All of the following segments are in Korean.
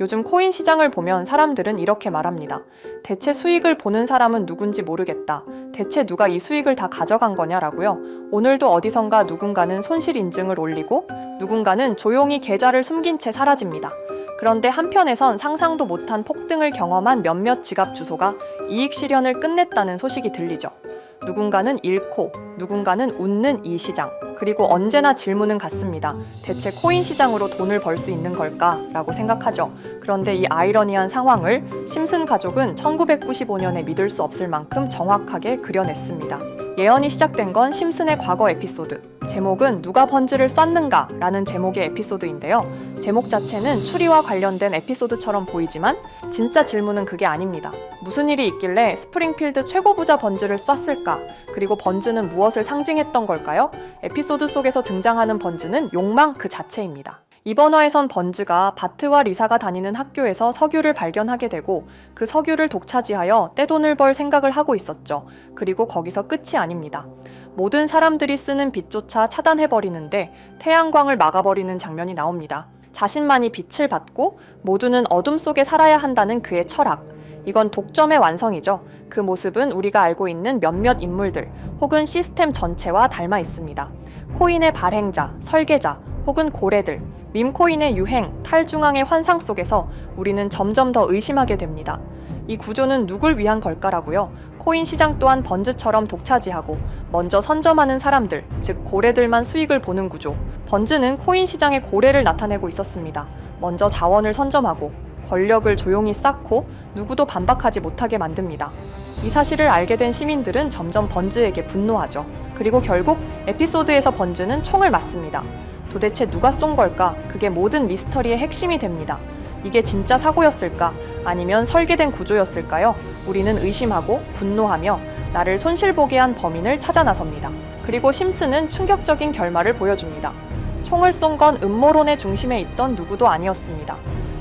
요즘 코인 시장을 보면 사람들은 이렇게 말합니다. 대체 수익을 보는 사람은 누군지 모르겠다. 대체 누가 이 수익을 다 가져간 거냐라고요. 오늘도 어디선가 누군가는 손실 인증을 올리고 누군가는 조용히 계좌를 숨긴 채 사라집니다. 그런데 한편에선 상상도 못한 폭등을 경험한 몇몇 지갑 주소가 이익 실현을 끝냈다는 소식이 들리죠. 누군가는 잃고 누군가는 웃는 이 시장. 그리고 언제나 질문은 같습니다. 대체 코인 시장으로 돈을 벌 수 있는 걸까? 라고 생각하죠. 그런데 이 아이러니한 상황을 심슨 가족은 1995년에 믿을 수 없을 만큼 정확하게 그려냈습니다. 예언이 시작된 건 심슨의 과거 에피소드. 제목은 누가 번지를 쐈는가? 라는 제목의 에피소드인데요. 제목 자체는 추리와 관련된 에피소드처럼 보이지만 진짜 질문은 그게 아닙니다. 무슨 일이 있길래 스프링필드 최고 부자 번즈를 쐈을까? 그리고 번즈는 무엇을 상징했던 걸까요? 에피소드 속에서 등장하는 번즈는 욕망 그 자체입니다. 이번 화에선 번즈가 바트와 리사가 다니는 학교에서 석유를 발견하게 되고 그 석유를 독차지하여 떼돈을 벌 생각을 하고 있었죠. 그리고 거기서 끝이 아닙니다. 모든 사람들이 쓰는 빛조차 차단해버리는데 태양광을 막아버리는 장면이 나옵니다. 자신만이 빛을 받고 모두는 어둠 속에 살아야 한다는 그의 철학. 이건 독점의 완성이죠. 그 모습은 우리가 알고 있는 몇몇 인물들 혹은 시스템 전체와 닮아 있습니다. 코인의 발행자, 설계자 혹은 고래들, 밈코인의 유행, 탈중앙의 환상 속에서 우리는 점점 더 의심하게 됩니다. 이 구조는 누굴 위한 걸까라고요? 코인 시장 또한 번즈처럼 독차지하고 먼저 선점하는 사람들, 즉 고래들만 수익을 보는 구조. 번즈는 코인 시장의 고래를 나타내고 있었습니다. 먼저 자원을 선점하고 권력을 조용히 쌓고 누구도 반박하지 못하게 만듭니다. 이 사실을 알게 된 시민들은 점점 번즈에게 분노하죠. 그리고 결국 에피소드에서 번즈는 총을 맞습니다. 도대체 누가 쏜 걸까? 그게 모든 미스터리의 핵심이 됩니다. 이게 진짜 사고였을까? 아니면 설계된 구조였을까요? 우리는 의심하고 분노하며 나를 손실보게 한 범인을 찾아 나섭니다. 그리고 심슨은 충격적인 결말을 보여줍니다. 총을 쏜 건 음모론의 중심에 있던 누구도 아니었습니다.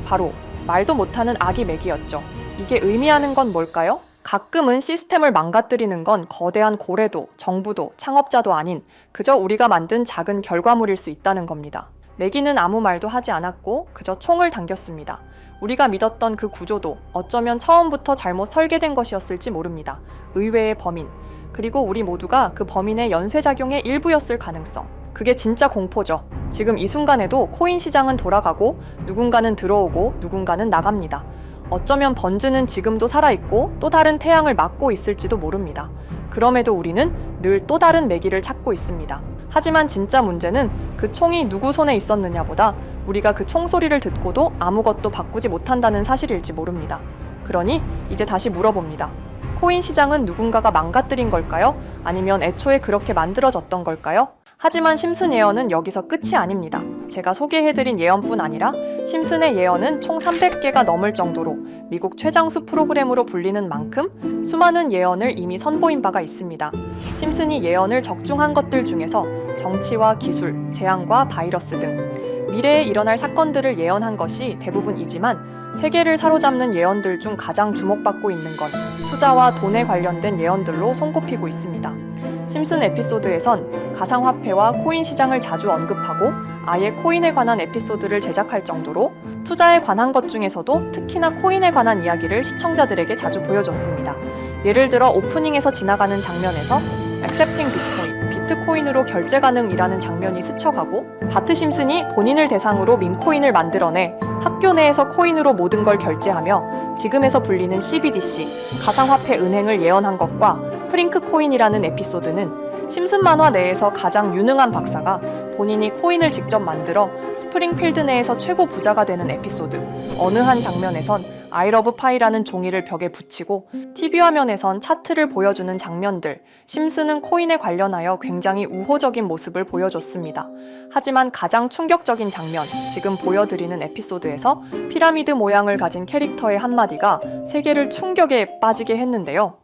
바로 말도 못하는 아기 맥이었죠. 이게 의미하는 건 뭘까요? 가끔은 시스템을 망가뜨리는 건 거대한 고래도, 정부도, 창업자도 아닌 그저 우리가 만든 작은 결과물일 수 있다는 겁니다. 매기는 아무 말도 하지 않았고 그저 총을 당겼습니다. 우리가 믿었던 그 구조도 어쩌면 처음부터 잘못 설계된 것이었을지 모릅니다. 의외의 범인, 그리고 우리 모두가 그 범인의 연쇄작용의 일부였을 가능성. 그게 진짜 공포죠. 지금 이 순간에도 코인 시장은 돌아가고 누군가는 들어오고 누군가는 나갑니다. 어쩌면 번즈는 지금도 살아있고 또 다른 태양을 막고 있을지도 모릅니다. 그럼에도 우리는 늘 또 다른 매기를 찾고 있습니다. 하지만 진짜 문제는 그 총이 누구 손에 있었느냐보다 우리가 그 총소리를 듣고도 아무것도 바꾸지 못한다는 사실일지 모릅니다. 그러니 이제 다시 물어봅니다. 코인 시장은 누군가가 망가뜨린 걸까요? 아니면 애초에 그렇게 만들어졌던 걸까요? 하지만 심슨 예언은 여기서 끝이 아닙니다. 제가 소개해드린 예언뿐 아니라 심슨의 예언은 총 300개가 넘을 정도로 미국 최장수 프로그램으로 불리는 만큼 수많은 예언을 이미 선보인 바가 있습니다. 심슨이 예언을 적중한 것들 중에서 정치와 기술, 재앙과 바이러스 등 미래에 일어날 사건들을 예언한 것이 대부분이지만 세계를 사로잡는 예언들 중 가장 주목받고 있는 건 투자와 돈에 관련된 예언들로 손꼽히고 있습니다. 심슨 에피소드에선 가상화폐와 코인 시장을 자주 언급하고 아예 코인에 관한 에피소드를 제작할 정도로 투자에 관한 것 중에서도 특히나 코인에 관한 이야기를 시청자들에게 자주 보여줬습니다. 예를 들어 오프닝에서 지나가는 장면에서 Accepting Bitcoin, 비트코인으로 결제 가능이라는 장면이 스쳐가고 바트 심슨이 본인을 대상으로 밈코인을 만들어내 학교 내에서 코인으로 모든 걸 결제하며 지금에서 불리는 CBDC, 가상화폐 은행을 예언한 것과 프링크 코인이라는 에피소드는 심슨 만화 내에서 가장 유능한 박사가 본인이 코인을 직접 만들어 스프링필드 내에서 최고 부자가 되는 에피소드. 어느 한 장면에선 I love pie라는 종이를 벽에 붙이고 TV 화면에선 차트를 보여주는 장면들. 심슨은 코인에 관련하여 굉장히 우호적인 모습을 보여줬습니다. 하지만 가장 충격적인 장면, 지금 보여드리는 에피소드에서 피라미드 모양을 가진 캐릭터의 한마디가 세계를 충격에 빠지게 했는데요.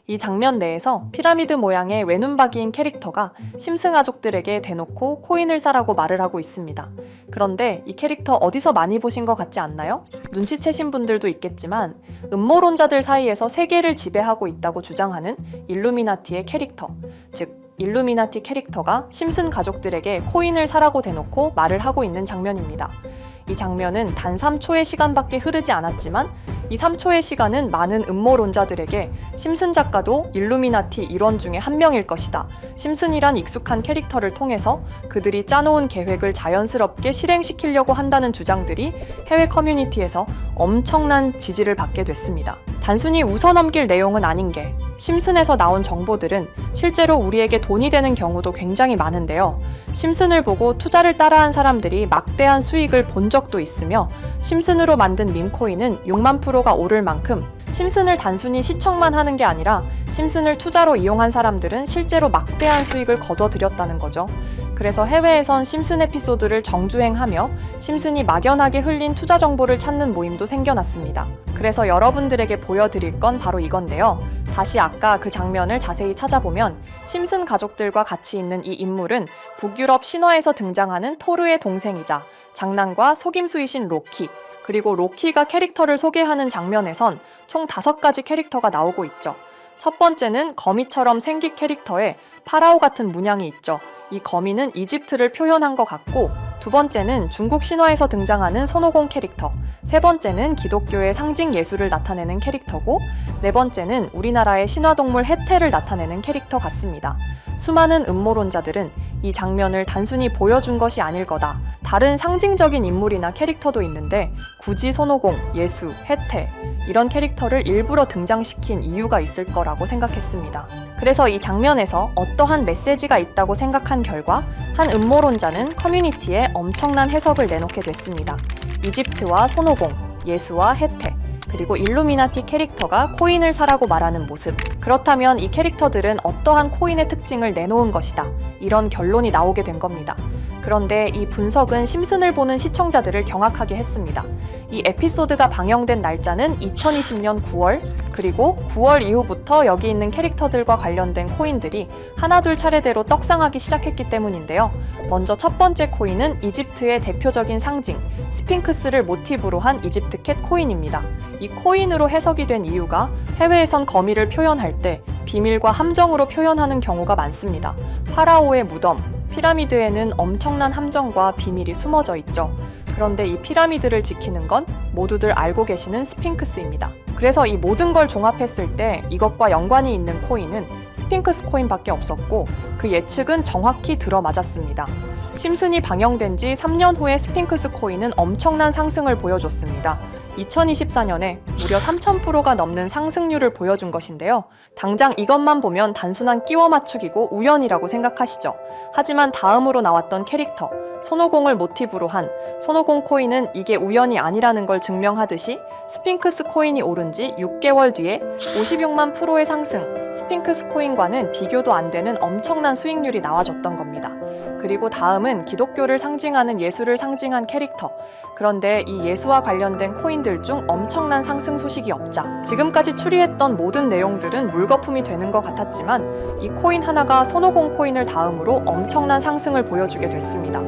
이 장면 내에서 피라미드 모양의 외눈박이인 캐릭터가 심슨 가족들에게 대놓고 코인을 사라고 말을 하고 있습니다. 그런데 이 캐릭터 어디서 많이 보신 것 같지 않나요? 눈치채신 분들도 있겠지만 음모론자들 사이에서 세계를 지배하고 있다고 주장하는 일루미나티의 캐릭터, 즉 일루미나티 캐릭터가 심슨 가족들에게 코인을 사라고 대놓고 말을 하고 있는 장면입니다. 이 장면은 단 3초의 시간밖에 흐르지 않았지만 이 3초의 시간은 많은 음모론자들에게 심슨 작가도 일루미나티 일원 중에 한 명일 것이다. 심슨이란 익숙한 캐릭터를 통해서 그들이 짜놓은 계획을 자연스럽게 실행시키려고 한다는 주장들이 해외 커뮤니티에서 엄청난 지지를 받게 됐습니다. 단순히 웃어넘길 내용은 아닌 게 심슨에서 나온 정보들은 실제로 우리에게 돈이 되는 경우도 굉장히 많은데요. 심슨을 보고 투자를 따라한 사람들이 막대한 수익을 본 적도 있으며 심슨으로 만든 밈코인은 6만 프로가 오를 만큼 심슨을 단순히 시청만 하는 게 아니라 심슨을 투자로 이용한 사람들은 실제로 막대한 수익을 거둬들였다는 거죠. 그래서 해외에선 심슨 에피소드를 정주행하며 심슨이 막연하게 흘린 투자 정보를 찾는 모임도 생겨났습니다. 그래서 여러분들에게 보여드릴 건 바로 이건데요. 다시 아까 그 장면을 자세히 찾아보면 심슨 가족들과 같이 있는 이 인물은 북유럽 신화에서 등장하는 토르의 동생이자 장난과 속임수이신 로키, 그리고 로키가 캐릭터를 소개하는 장면에선 총 5가지 캐릭터가 나오고 있죠. 첫 번째는 거미처럼 생긴 캐릭터에 파라오 같은 문양이 있죠. 이 거미는 이집트를 표현한 것 같고, 두 번째는 중국 신화에서 등장하는 손오공 캐릭터, 세 번째는 기독교의 상징 예수를 나타내는 캐릭터고, 네 번째는 우리나라의 신화동물 해태를 나타내는 캐릭터 같습니다. 수많은 음모론자들은 이 장면을 단순히 보여준 것이 아닐 거다. 다른 상징적인 인물이나 캐릭터도 있는데 굳이 손오공, 예수, 해태 이런 캐릭터를 일부러 등장시킨 이유가 있을 거라고 생각했습니다. 그래서 이 장면에서 어떠한 메시지가 있다고 생각한 결과 한 음모론자는 커뮤니티에 엄청난 해석을 내놓게 됐습니다. 이집트와 손오공, 예수와 해태, 그리고 일루미나티 캐릭터가 코인을 사라고 말하는 모습. 그렇다면 이 캐릭터들은 어떠한 코인의 특징을 내놓은 것이다. 이런 결론이 나오게 된 겁니다. 그런데 이 분석은 심슨을 보는 시청자들을 경악하게 했습니다. 이 에피소드가 방영된 날짜는 2020년 9월, 그리고 9월 이후부터 여기 있는 캐릭터들과 관련된 코인들이 하나둘 차례대로 떡상하기 시작했기 때문인데요. 먼저 첫 번째 코인은 이집트의 대표적인 상징, 스핑크스를 모티브로 한 이집트 캣 코인입니다. 이 코인으로 해석이 된 이유가 해외에선 거미를 표현할 때 비밀과 함정으로 표현하는 경우가 많습니다. 파라오의 무덤, 피라미드에는 엄청난 함정과 비밀이 숨어져 있죠. 그런데 이 피라미드를 지키는 건 모두들 알고 계시는 스핑크스입니다. 그래서 이 모든 걸 종합했을 때 이것과 연관이 있는 코인은 스핑크스 코인밖에 없었고 그 예측은 정확히 들어맞았습니다. 심슨이 방영된 지 3년 후에 스핑크스 코인은 엄청난 상승을 보여줬습니다. 2024년에 무려 3000%가 넘는 상승률을 보여준 것인데요. 당장 이것만 보면 단순한 끼워 맞추기고 우연이라고 생각하시죠. 하지만 다음으로 나왔던 캐릭터, 손오공을 모티브로 한 손오공 코인은 이게 우연이 아니라는 걸 증명하듯이 스핑크스 코인이 오른 지 6개월 뒤에 56만 프로의 상승, 스핑크스 코인과는 비교도 안 되는 엄청난 수익률이 나와줬던 겁니다. 그리고 다음은 기독교를 상징하는 예수를 상징한 캐릭터. 그런데 이 예수와 관련된 코인들 중 엄청난 상승 소식이 없자 지금까지 추리했던 모든 내용들은 물거품이 되는 것 같았지만 이 코인 하나가 손오공 코인을 다음으로 엄청난 상승을 보여주게 됐습니다.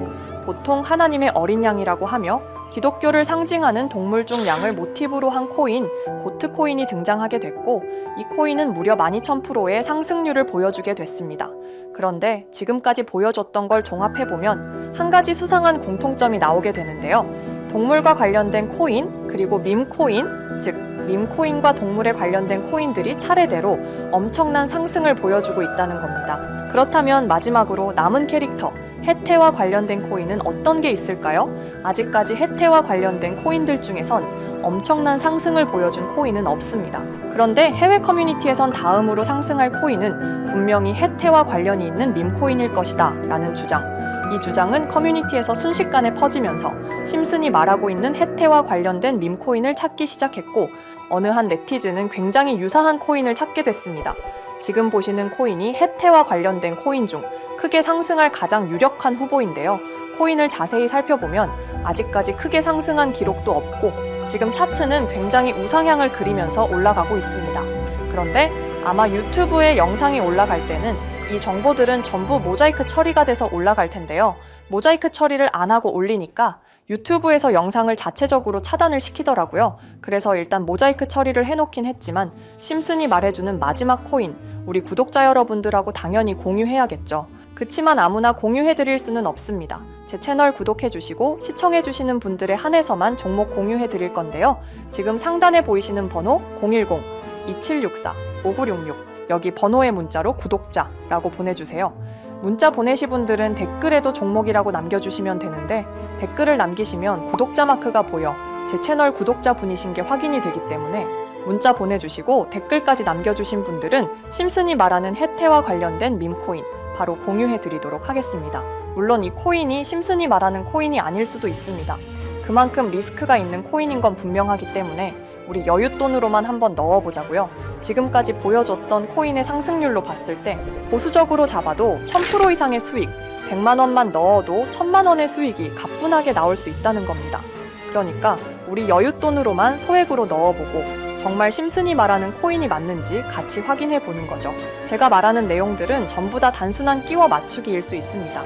보통 하나님의 어린 양이라고 하며 기독교를 상징하는 동물 중 양을 모티브로 한 코인, 고트 코인이 등장하게 됐고 이 코인은 무려 12,000%의 상승률을 보여주게 됐습니다. 그런데 지금까지 보여줬던 걸 종합해보면 한 가지 수상한 공통점이 나오게 되는데요. 동물과 관련된 코인, 그리고 밈코인, 즉 밈코인과 동물에 관련된 코인들이 차례대로 엄청난 상승을 보여주고 있다는 겁니다. 그렇다면 마지막으로 남은 캐릭터, 해태와 관련된 코인은 어떤 게 있을까요? 아직까지 해태와 관련된 코인들 중에선 엄청난 상승을 보여준 코인은 없습니다. 그런데 해외 커뮤니티에선 다음으로 상승할 코인은 분명히 해태와 관련이 있는 밈코인일 것이다 라는 주장. 이 주장은 커뮤니티에서 순식간에 퍼지면서 심슨이 말하고 있는 해태와 관련된 밈코인을 찾기 시작했고 어느 한 네티즌은 굉장히 유사한 코인을 찾게 됐습니다. 지금 보시는 코인이 해태와 관련된 코인 중 크게 상승할 가장 유력한 후보인데요. 코인을 자세히 살펴보면 아직까지 크게 상승한 기록도 없고 지금 차트는 굉장히 우상향을 그리면서 올라가고 있습니다. 그런데 아마 유튜브에 영상이 올라갈 때는 이 정보들은 전부 모자이크 처리가 돼서 올라갈 텐데요. 모자이크 처리를 안 하고 올리니까 유튜브에서 영상을 자체적으로 차단을 시키더라고요. 그래서 일단 모자이크 처리를 해놓긴 했지만 심슨이 말해주는 마지막 코인, 우리 구독자 여러분들하고 당연히 공유해야겠죠. 그치만 아무나 공유해드릴 수는 없습니다. 제 채널 구독해주시고 시청해주시는 분들에 한해서만 종목 공유해드릴 건데요. 지금 상단에 보이시는 번호 010-2764-5966 여기 번호의 문자로 구독자라고 보내주세요. 문자 보내시 분들은 댓글에도 종목이라고 남겨주시면 되는데 댓글을 남기시면 구독자 마크가 보여 제 채널 구독자 분이신 게 확인이 되기 때문에 문자 보내주시고 댓글까지 남겨주신 분들은 심슨이 말하는 해태와 관련된 밈코인 바로 공유해드리도록 하겠습니다. 물론 이 코인이 심슨이 말하는 코인이 아닐 수도 있습니다. 그만큼 리스크가 있는 코인인 건 분명하기 때문에 우리 여윳돈으로만 한번 넣어보자고요. 지금까지 보여줬던 코인의 상승률로 봤을 때 보수적으로 잡아도 1000% 이상의 수익, 100만 원만 넣어도 1000만 원의 수익이 가뿐하게 나올 수 있다는 겁니다. 그러니까 우리 여윳돈으로만 소액으로 넣어보고 정말 심슨이 말하는 코인이 맞는지 같이 확인해 보는 거죠. 제가 말하는 내용들은 전부 다 단순한 끼워 맞추기일 수 있습니다.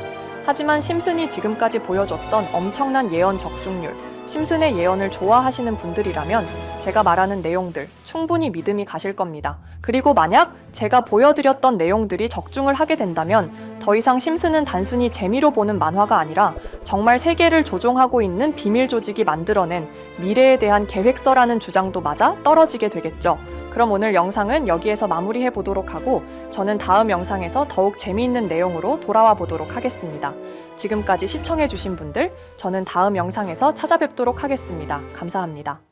하지만 심슨이 지금까지 보여줬던 엄청난 예언 적중률, 심슨의 예언을 좋아하시는 분들이라면 제가 말하는 내용들 충분히 믿음이 가실 겁니다. 그리고 만약 제가 보여드렸던 내용들이 적중을 하게 된다면 더 이상 심슨은 단순히 재미로 보는 만화가 아니라 정말 세계를 조종하고 있는 비밀 조직이 만들어낸 미래에 대한 계획서라는 주장도 맞아 떨어지게 되겠죠. 그럼 오늘 영상은 여기에서 마무리해 보도록 하고 저는 다음 영상에서 더욱 재미있는 내용으로 돌아와 보도록 하겠습니다. 지금까지 시청해 주신 분들, 저는 다음 영상에서 찾아뵙도록 하겠습니다. 감사합니다.